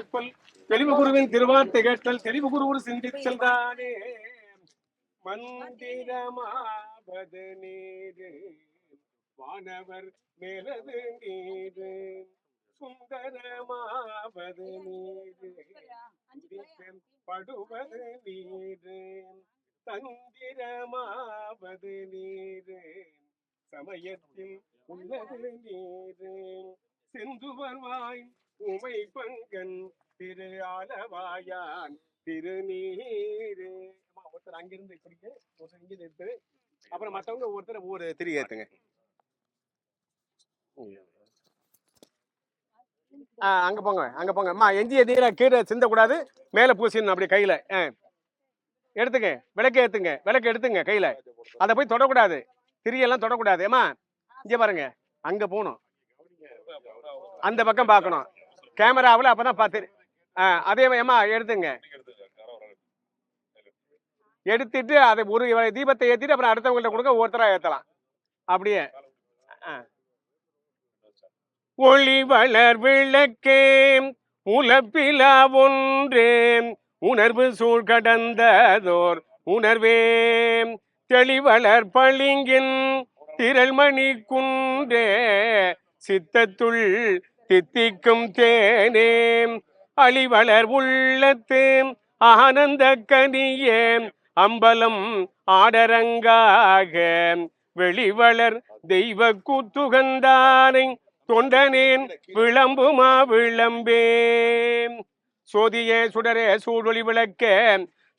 கற்பல் தெளிவு குருவின் திருவார்த்தை கேட்டல் தெளிவு குருவுரு சிந்தித்தல் தானே மந்திரமாவது நீரு வானவர் மேலது நீரு சுந்தரமாவது நீரு படுவது நீரு தந்திரமாவது நீரு சமயத்தில் உள்ளது நீரு செந்துவர்வாய் உமை பங்கன் திரு ஆலவாயான் திருநீரு. ஒருத்தர் அங்கிருந்து இப்படிக்கு ஒருத்தர் இங்க எடுத்து அப்புறம் மற்றவங்க ஒருத்தர் ஒரு திரி ஏத்துங்க. அங்க போங்க அங்க போங்க. அம்மா எஞ்சிய தீர கீரை சிந்தக்கூடாது, மேல பூசிடணும் அப்படி கையில எடுத்துங்க. விளக்கு ஏத்துங்க, விளக்கு எடுத்துங்க கையில. அதை போய் தொடக்கூடாது, திரியெல்லாம் தொடக்கூடாது. ஏமா இங்க பாருங்க, அங்க போகணும், அந்த பக்கம் பார்க்கணும் கேமராவில், அப்பதான் பார்த்து. அதே ஏமா எடுத்துங்க, எடுத்துட்டு அதை ஒரு தீபத்தை ஏத்திட்டு அப்புறம் அடுத்தவங்கள்ட்ட கொடுக்க, ஒருத்தரா ஏத்தலாம் அப்படியே. ஒளி வளர் விளக்கே உலப்பிலா ஒன்றே உணர்வு சூழ் கடந்ததோர் உணர்வே தெளிவளர் பளிங்கின் திரள்மணி குன்றே சித்தத்துள் தித்திக்கும் தேனே அழிவளர் உள்ளத்து ஆனந்த கனியே அம்பலம் ஆடரங்காக வெளிவளர் தெய்வ கூத்துகந்தானை தொண்டனேன் விளம்புமா விளம்பே சோதியே சுடரே சூழொளி விளக்கே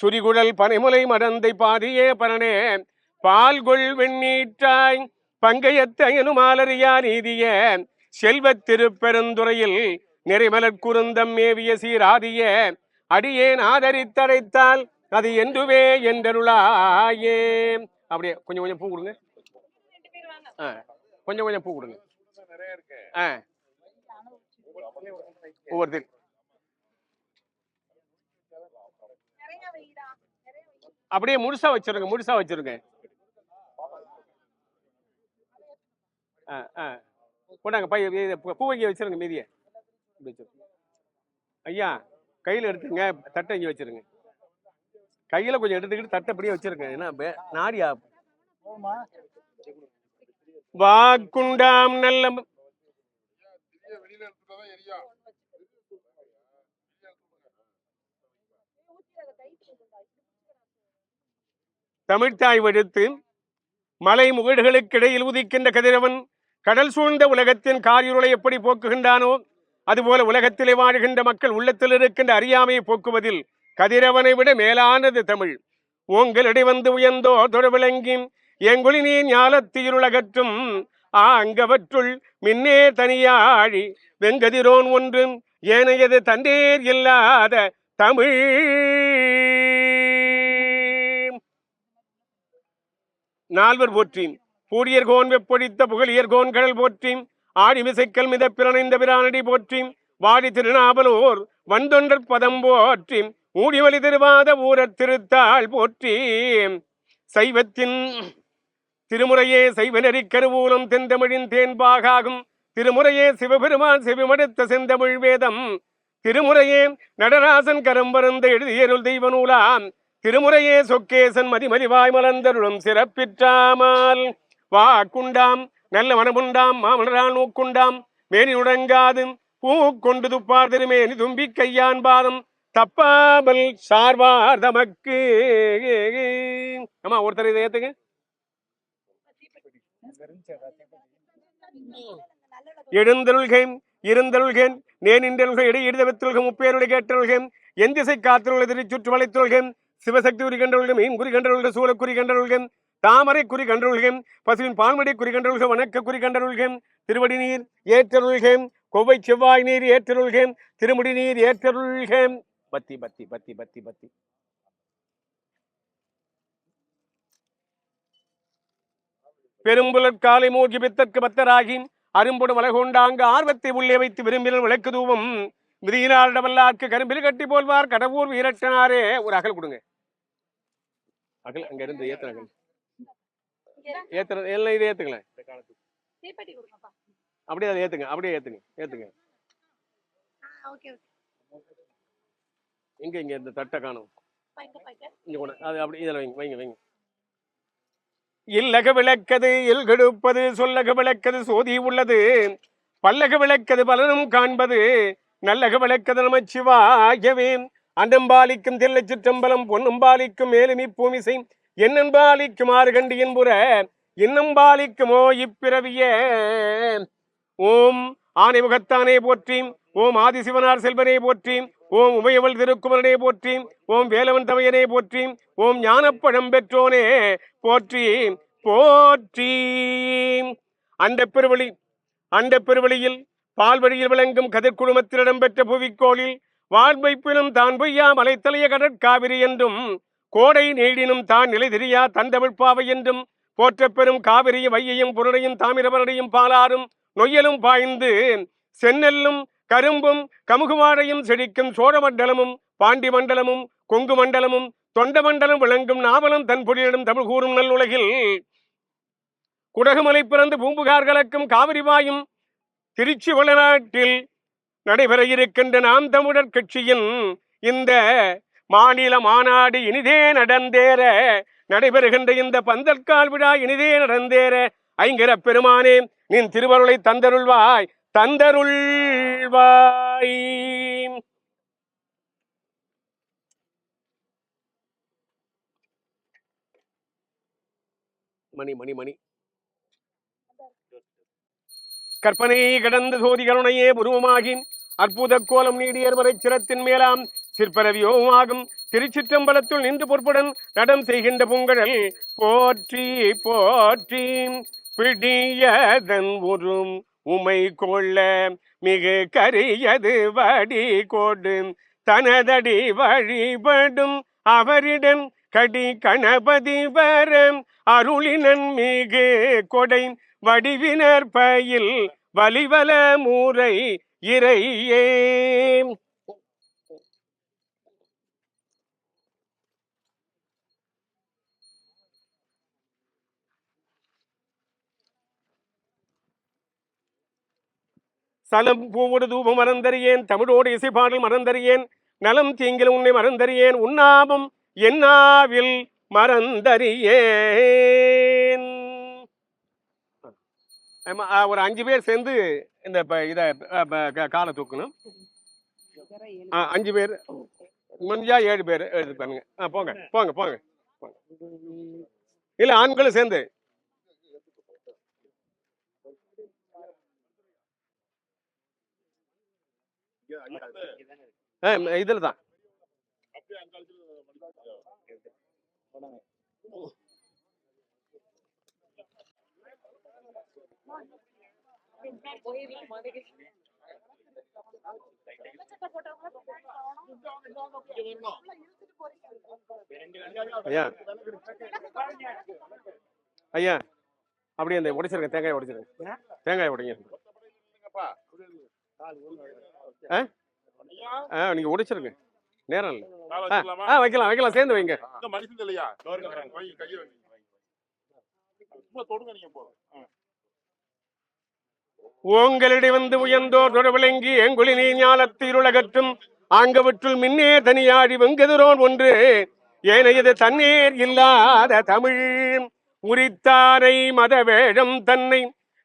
சுரிகுழல் பனைமுலை மடந்தை பாதியே பரணே பால்கொள் வெண்ணீற்றாய் பங்கையத்தையனு மாலரியா நீதிய செல்வத் திருப்பெருந்துறையில் நிறைமலர் குருந்தம் மேவிய சீராதிய அடியேன் ஆதரித்தடைத்தால் அது என்றுவே என்றருளாயே. அப்படியே கொஞ்சம் கொஞ்சம் பூ கொடுங்க, கொஞ்சம் கொஞ்சம் பூ கொடுங்க. ஒவ்வொருத்தர் அப்படியே முழுசா வச்சிருங்க, முழுசா வச்சிருங்க. போட்டாங்க பூ வைக்க வச்சிருங்க மீதிய. ஐயா கையில எடுத்துங்க, தட்டை இங்க வச்சிருங்க. கையில கொஞ்சம் எடுத்துக்கிட்டு தட்டை அப்படியே வச்சிருங்க. ஏன்னா நாடியா வாக்குண்டாம் நல்ல தமிழ்த்தாய் வடுத்து மலை முகடுகளுக்கு இடையில் உதிக்கின்ற கதிரவன் கடல் சூழ்ந்த உலகத்தின் காரிருளை எப்படி போக்குகின்றானோ அதுபோல உலகத்திலே வாழ்கின்ற மக்கள் உள்ளத்தில் இருக்கின்ற அறியாமையை போக்குவதில் கதிரவனை விட மேலானது தமிழ். ஓங்களிடை வந்து உயர்ந்தோ தொட விளங்கி எங்கொழி நீ ஞாலத்தீருலகற்றும் அங்கவற்றுள் மின்னே தனியாழி வெங்கதிரோன் ஒன்று ஏனையது தந்தேர் இல்லாத தமிழ். நால்வர் போற்றி பூடியர்கோன் வெப்பொழித்த புகழியர்கோன் கடல் போற்றி ஆடிமிசைக்கல் மித பிறனைந்த பிரானடி போற்றி வாடி திருநாவலோர் வந்தொன்றற் பதம் போற்றி ஊடிவழி திருவாத ஊரத் திருத்தாள் போற்றி சைவத்தின் திருமுறையே சைவநெறி கருவூலம் தென்தமிழின் தேன்பாகாகும் திருமுறையே சிவபெருமான் செவிமடுத்த செந்தமிழ் வேதம் திருமுறையே நடராசன் கரம் வருந்த எழுதியருள் தெய்வ நூலாம் திருமுறையே சொக்கேசன் மதிமதிவாய் மலர்ந்தருளும் சிறப்பிற்றாமல் வாக்குண்டாம் நல்ல மனமுண்டாம் மாமலரால் நோக்குண்டாம் மேனி உடங்காது பூ கொண்டு துப்பார் திருமேனி தும்பி கையான் பாதம் தப்பாமல் சார்வார் தமக்கு. ஆமா ஒருத்தர் இதை ஏத்துங்க. எழுந்தருள்கேன் இருந்தருள்கேன் நேனின்றருள்கை இடையிடுதவத்துள்க முப்பேருடைய கேட்டருள்கேன் என் திசை காத்தருள்க திருச்சுற்று வளைத்துள்கேன் சிவசக்தி குறி கண்டருள்க மீன் குறி கண்டருள்க சூழ குறி கண்டருள்கேன் தாமரை குறி கண்டருள்கேன் பசுவின் பால்மடி குறி கண்டருள்க வணக்க குறி கண்டருள்கேன் திருவடி நீர் ஏற்றருள்கேன் கொவ்வை செவ்வாய் நீர் ஏற்றருள்கேன் திருமுடி நீர் ஏற்றருள்கேன். பத்தி பத்தி பத்தி பத்தி பத்தி பெரும்புலற் காலை மூழ்கி பித்தற்கு பத்தராகி அரும்புடும் மலகொண்டாங்க ஆர்வத்தை உள்ளே வைத்து விரும்பினர் விளக்கு தூவம் விதியினாரிடமல்லாருக்கு கரும்பில் கட்டி போல்வார் கடவுர் வீரட்டனாரே. ஒரு அகல் கொடுங்க, அகல் அங்க இருந்து ஏத்துறேன், ஏத்துறது எல்லாம் இது ஏத்துங்களேன், அப்படியே அதை ஏத்துங்க, அப்படியே ஏத்துங்க ஏத்துங்க. இங்க இங்க இந்த தட்டை காணும். இங்க கூட அது அப்படி இதில் வைங்க வைங்க வைங்க. இல்லக விளக்கது இல் கெடுப்பது சொல்லக விளக்கது சோதி உள்ளது பல்லக விளக்கது பலனும் காண்பது நல்லக விளக்கது நமச்சிவாயவே. அண்டம்பாலிக்கும் தில்லை சிற்றம்பலம் பொன்னம்பாலிக்கும் மேலுமி பூமிசை என்னம்பாலிக்கும் ஆறு கண்டு என்புற இன்னம்பாலிக்குமோ இப்பிறவியே. ஓம் ஆனை முகத்தானே போற்றி, ஓம் ஆதிசிவனார் செல்வனே போற்றி, ஓம் உமையவள் திருக்குமரனே போற்றி, ஓம் வேலவன் தமையனே போற்றி, ஓம் ஞானப்பழம் பெற்றோனே போற்றி போற்றி. அண்ட பெருவெளியில் பால்வழியில் விளங்கும் கதிர் குழுமத்தில் இடம்பெற்ற புவிக்கோளில் வாழ்வைப்பினும் தான் பொய்யா மலைத்தலைய கடற்காவிரி என்றும் கோடை நீடினும் தான் நிலை தெரியா தந்தமிழ்பாவை என்றும் போற்ற பெறும் காவிரியும் வையையும் புரணையும் தாமிரபரணையும் பாலாரும் நொய்யலும் பாய்ந்து செந்நெல்லும் கரும்பும் கமுகுவாழையும் செழிக்கும் சோழ மண்டலமும் பாண்டி மண்டலமும் கொங்கு மண்டலமும் தொண்ட மண்டலம் விளங்கும் நாவலம் தன்பொழியிடும் தமிழ் கூறும் நல்லுலகில் குடகுமலை பிறந்து பூம்புகார் கலக்கும் காவிரி வாயும் திருச்சி வளநாட்டில் நடைபெற இருக்கின்ற நாம் தமிழர் கட்சியின் இந்த மாநில மாநாடு இனிதே நடந்தேற நடைபெறுகின்ற இந்த பந்தற்கால் விழா இனிதே நடந்தேற ஐங்கர பெருமானே நின் திருவருளை தந்தருள்வாய் தந்தருள்வாய். மணி மணி மணி கற்பனை கடந்த சோதி கருணையே உருவமாகி அற்புத கோலம் நீடியர் வரை சிரத்தின் மேலாம் சிற்பரவியோமாகும் திருச்சிற்றம்பலத்துள் நின்று பொறுப்புடன் நடம் செய்கின்ற பூங்கழல் போற்றி போற்றி. பிடியதன் உரும் உமை கொள்ள மிகு கரியது வடி கொடு தனதடி வழிபடும் அவரிடம் கடி கணபதி வர அருளினன் மிகு கொடை வடிவினர் பயில் வலிவல மூரை இறையே. சலம் பூவோடு தூபம் மறந்தறியேன் தமிழோடு இசைப்பாடல் மறந்தறியேன் நலம் தீங்கில் உன்னை மறந்தறியேன் உன்னாவும் என்னாவில் மறந்தறியேன். ஒரு 5 பேர் சேர்ந்து இந்த இத காலை தூக்கணும். 5 பேர் முடிஞ்சா 7 பேர் எடுத்து பண்ணுங்க. போங்க போங்க போங்க இல்ல ஆண்களும் சேர்ந்து இதுல தான் ஐயா ஐயா அப்படியே அந்த உடைச்சிருங்க தேங்காய் உடைச்சிருங்க தேங்காய் உடைங்க நீங்க உடைச்சிருங்க நேரம் இல்லை வைக்கலாம் வைக்கலாம் சேர்ந்து வைங்க. ஓங்களிடை வந்து உயர்ந்தோர் தொடர்விளங்கி எங்குளி நீ ஞானத்தீருலகற்றும் ஆங்கவற்றுள் மின்னே தனியாடி வெங்கெதிரோன் ஒன்று ஏனையது தண்ணீர் இல்லாத தமிழ் உரித்தாரை மத வேடம் தன்னை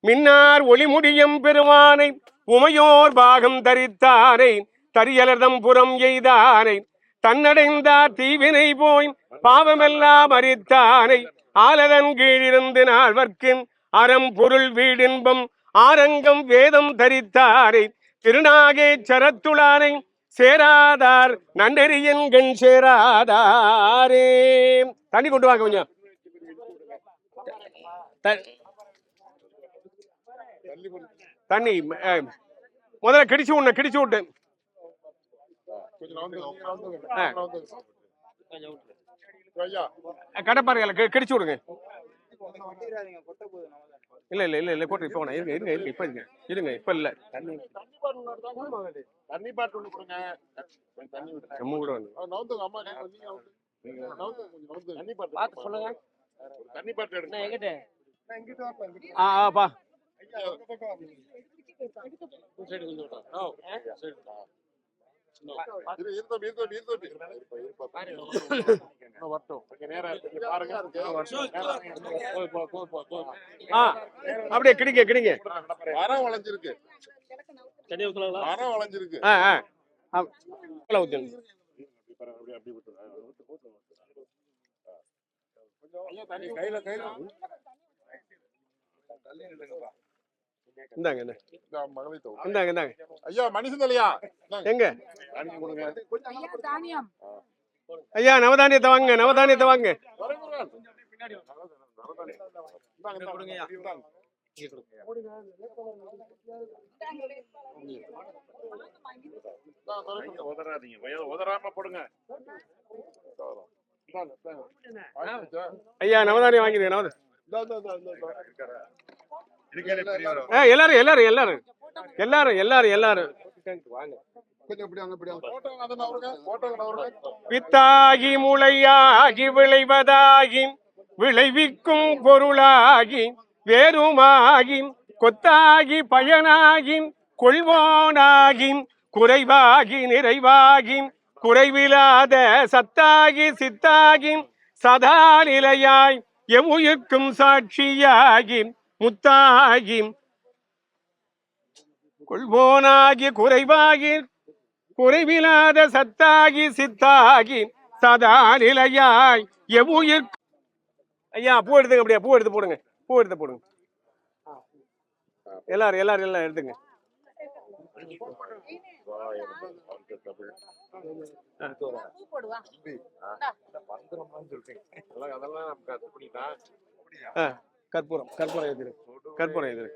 மின்னார் ஒளிமுடியம் பெருமானை உமையோர் பாகம் தரித்தாரை தரியலர்தம் புறம் எய்தானை தன்னடைந்தார் தீவினை போய் பாவமெல்லாம் அறித்தானை ஆலதன் கீழிருந்து நால்வர்க்கு அறம் பொருள் வீடின்பம் ஆரங்கம் வேதம் தரித்தாரை திருநாகே சரத்துளானை சேராதார் நன்னெறியன் கண் சேராதாரே. தண்ணி கொண்டு வாங்க கொஞ்சம். தண்ணி முதல்ல கிடிச்சு விட்டு கடப்பாருங்க கிடிச்சு விடுங்க. இல்ல இல்ல இல்ல இல்ல போட்டு இப்ப இருங்க இருங்க இருங்க இப்ப இருங்க இருங்க இப்ப இல்ல தண்ணி பாட்டு ஒண்ணு கொடுங்க. நம்ம கூட தண்ணி பாட்டு சொல்லுங்க. தண்ணி பாட்டு எடுங்க எங்கிட்ட பா அப்படியே கிடைங்க கிடைங்க. மரம் வளைஞ்சிருக்கு. ஐயா மனுஷன் இல்லையா எங்க ஐயா நவதானியத்தை வாங்க, நவதானியத்தை வாங்க. ஐயா நவதானியம் வாங்கிடுங்க. எல்லாரும் எல்லாரும் எல்லாரும் எல்லாரும் எல்லாரும் எல்லாரும் வித்தாகி முளையாகி விளைவதாகி விளைவிக்கும் பொருளாகி வேறுமாகி கொத்தாகி பயனாகி கொள்வோனாகி குறைவாகி நிறைவாகி குறைவிலாத சத்தாகி சித்தாகி சதா நிலையாய் எவ்வுயிர்க்கும் சாட்சியாகி முத்தாகி கொள்வோனாகி குறைவாகி குறைவிலாத சத்தாகி சித்தாகி சதா நிலையாய் எவ்வுயிர். ஐயா பூ எடுத்துங்க, அப்படியா பூ எடுத்து போடுங்க, பூ எடுத்து போடுங்க. எல்லாரும் எல்லாரும் எல்லாம் எடுத்துங்க. கற்பூரம் கற்பூரம் எதிரு கற்பூரம் எதிரு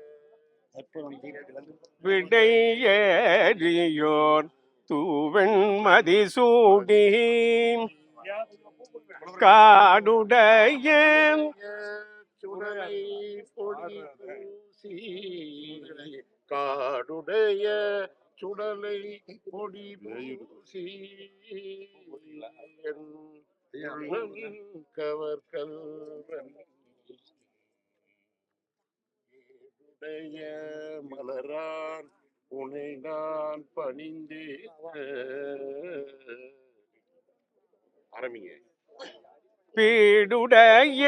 விடையேறியோர் தூவெண்மதி சூடி காடுடைய காடுடைய சுடலை பொடி கவர்கள் மலரான் உனை நான் பணிந்தே ஆரம்பிங்க. பீடுடைய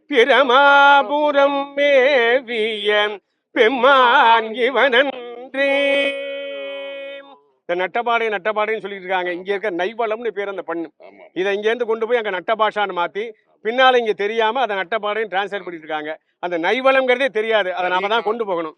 பிரமாபுரம் மேவிய பெம்மான் இவனன்றே. இந்த நட்டபாடைன்னு சொல்லிட்டு இருக்காங்க. இங்க இருக்க நைவளம்னு பேர் அந்த பண்ணு. இதை இங்க இருந்து கொண்டு போய் அங்க நட்டபாஷான்னு மாத்தி பின்னால இங்க தெரியாம அதை நட்டபாடைன்னு டிரான்ஸ்லேட் பண்ணிட்டு இருக்காங்க. அந்த நைவளம்ங்கிறதே தெரியாது. அதை நாம தான் கொண்டு போகணும்.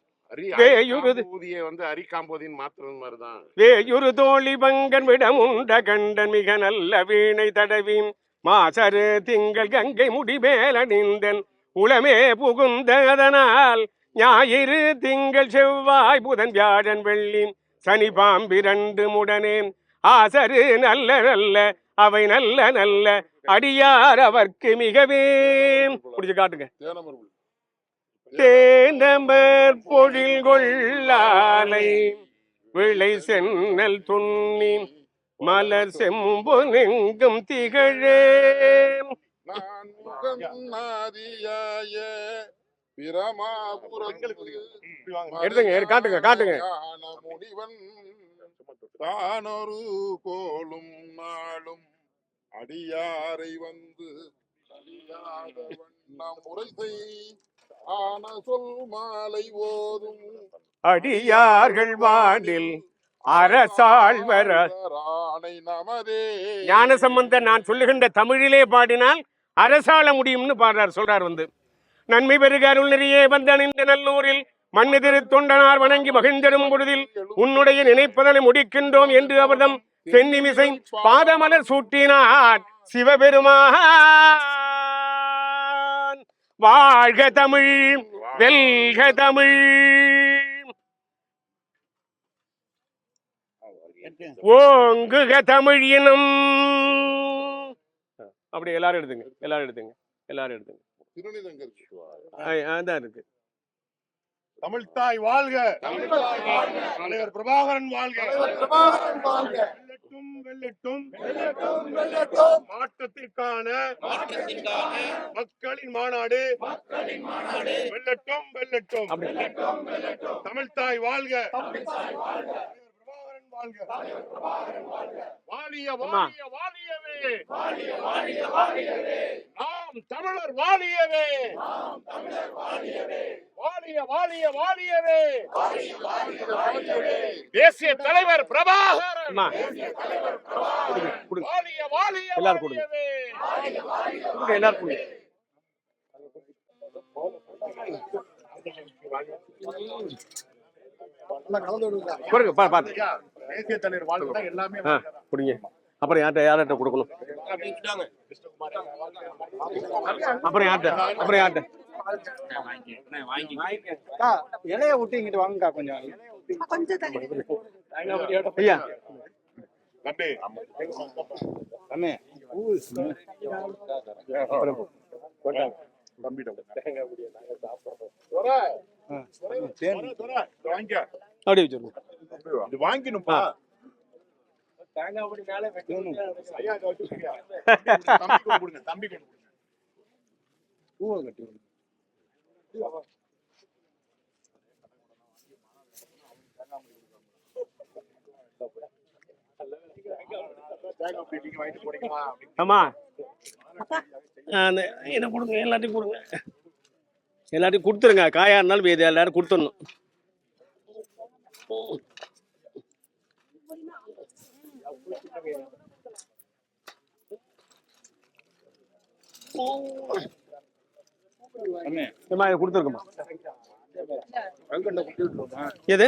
வேயுறு தோழி பங்கன் விடமுண்ட கண்டன் மிக நல்ல வீணை தடவி மாசரு திங்கள் கங்கை முடிமேலணிந்தன் உளமே புகுந்ததனால் ஞாயிறு திங்கள் செவ்வாய் புதன் வியாழன் வெள்ளி சனி பாம்பிரண்டு முடனே ஆசரு நல்ல நல்ல அவை நல்ல நல்ல அடியார் அவர்க்கு மிகவே. புடிச்சு காட்டுங்க. தேனமர் பொழில் கொள்ளாலை விளை சென்னல் துண்ணி மலர் செம்பொனெங்கும் திகழே. எடுத்துங்க, காட்டுங்க காட்டுங்க. முடிவன் தானொரு கோளும் நாளும் அடியாரை வந்து முறை ஆன சொல் மாலை ஓதும் அடியார்கள் வானில் அரசாழ்வர நமதே. ஞானசம்பந்தர் நான் சொல்லுகின்ற தமிழிலே பாடினால் அரசாள முடியும்னு பாடுறார், சொல்றார். வந்து நன்மை பெருக அருள் நெறியே வந்தணிந்த நல்லூரில் மண்ணிதிரு தொண்டனார் வணங்கி மகிழ்ந்திடும் பொழுதில் உன்னுடைய நினைப்பதனை முடிக்கின்றோம் என்று அவர்தம் சென்னிமிசை பாதமலர் சூட்டினார் சிவபெருமான். வாழ்க தமிழ், வெல்க தமிழ், ஓங்குக தமிழ் இனம். அப்படி எல்லாரும் எடுத்துங்க, எல்லாரும் எடுத்துங்க, எல்லாரும் எடுத்துங்க. அதான் இருக்கு. தமிழ்தாய் வாழ்க, தலைவர் பிரபாகரன் வாழ்க. வெல்லட்டும் வெல்லட்டும் மாற்றத்திற்கான மக்களின் மாநாடு வெல்லட்டும் வெல்லட்டும். தமிழ்தாய் வாழ்க. வாழ்க வாழிய அம்மா. வாழிய வாழியவே நாம் தமிழர் வாழியவே வாழியவே தேசிய தலைவர் பிரபாகரன் அம்மா கொடுங்க கொடுங்க வாழிய எல்லாரும் கொடுங்க. கொடுங்க எல்லாரும் கொடுங்க. கொடுங்க பார்த்து தேசிய தலைவர் வாழ்க்கை எல்லாமே கொடுங்க. அப்புறம் யார்கிட்ட கொடுக்கணும்? அப்புறம் யார்கிட்ட இலைய விட்டு இங்கிட்டு வாங்கக்கா கொஞ்சம் ஐயா தம்பி அண்ணே அப்படியே வச்சிருங்க. இது வாங்கினும்பா தம்பி பூவை கட்டி வாங்கிட்டு போறீங்களா ஆமா என்ன கொடுங்க எல்லாத்தையும் கொடுங்க. எல்லாத்தையும் கொடுத்துருங்க. காயா இருந்தாலும் இது எல்லாரும் கொடுத்துடணும். கொடுத்துருக்கோமா? எது